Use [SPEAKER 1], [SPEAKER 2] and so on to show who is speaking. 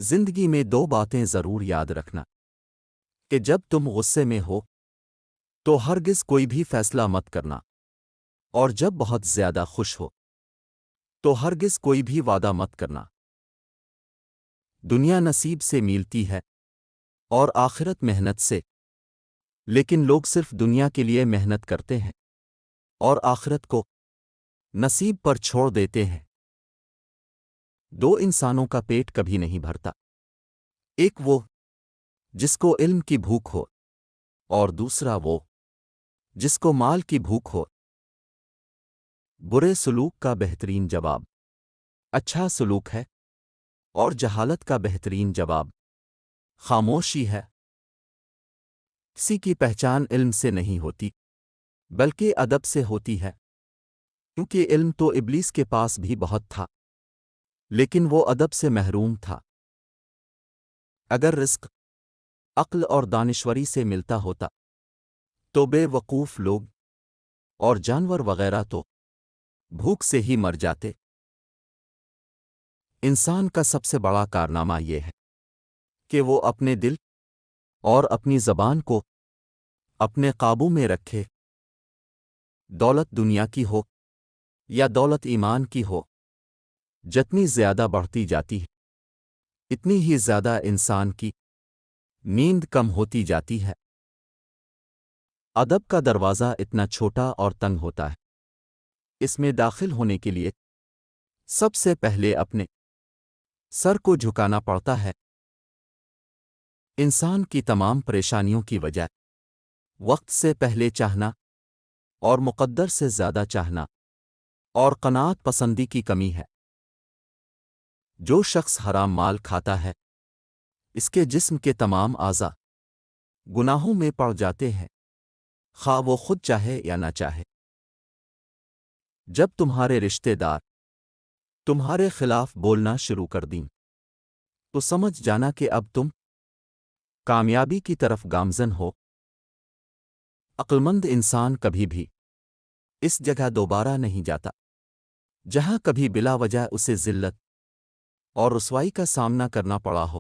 [SPEAKER 1] زندگی میں دو باتیں ضرور یاد رکھنا کہ جب تم غصے میں ہو تو ہرگز کوئی بھی فیصلہ مت کرنا، اور جب بہت زیادہ خوش ہو تو ہرگز کوئی بھی وعدہ مت کرنا۔ دنیا نصیب سے ملتی ہے اور آخرت محنت سے، لیکن لوگ صرف دنیا کے لیے محنت کرتے ہیں اور آخرت کو نصیب پر چھوڑ دیتے ہیں۔ دو انسانوں کا پیٹ کبھی نہیں بھرتا، ایک وہ جس کو علم کی بھوک ہو اور دوسرا وہ جس کو مال کی بھوک ہو۔ برے سلوک کا بہترین جواب اچھا سلوک ہے، اور جہالت کا بہترین جواب خاموشی ہے۔ کسی کی پہچان علم سے نہیں ہوتی بلکہ ادب سے ہوتی ہے، کیونکہ علم تو ابلیس کے پاس بھی بہت تھا لیکن وہ ادب سے محروم تھا۔ اگر رزق عقل اور دانشوری سے ملتا ہوتا تو بے وقوف لوگ اور جانور وغیرہ تو بھوک سے ہی مر جاتے۔ انسان کا سب سے بڑا کارنامہ یہ ہے کہ وہ اپنے دل اور اپنی زبان کو اپنے قابو میں رکھے۔ دولت دنیا کی ہو یا دولت ایمان کی ہو، جتنی زیادہ بڑھتی جاتی ہے اتنی ہی زیادہ انسان کی نیند کم ہوتی جاتی ہے۔ ادب کا دروازہ اتنا چھوٹا اور تنگ ہوتا ہے، اس میں داخل ہونے کے لیے سب سے پہلے اپنے سر کو جھکانا پڑتا ہے۔ انسان کی تمام پریشانیوں کی وجہ وقت سے پہلے چاہنا اور مقدر سے زیادہ چاہنا اور قناعت پسندی کی کمی ہے۔ جو شخص حرام مال کھاتا ہے اس کے جسم کے تمام اعضاء گناہوں میں پڑ جاتے ہیں، خواہ وہ خود چاہے یا نہ چاہے۔ جب تمہارے رشتے دار تمہارے خلاف بولنا شروع کر دیں تو سمجھ جانا کہ اب تم کامیابی کی طرف گامزن ہو۔ عقلمند انسان کبھی بھی اس جگہ دوبارہ نہیں جاتا جہاں کبھی بلا وجہ اسے ذلت اور رسوائی کا سامنا کرنا پڑا ہو۔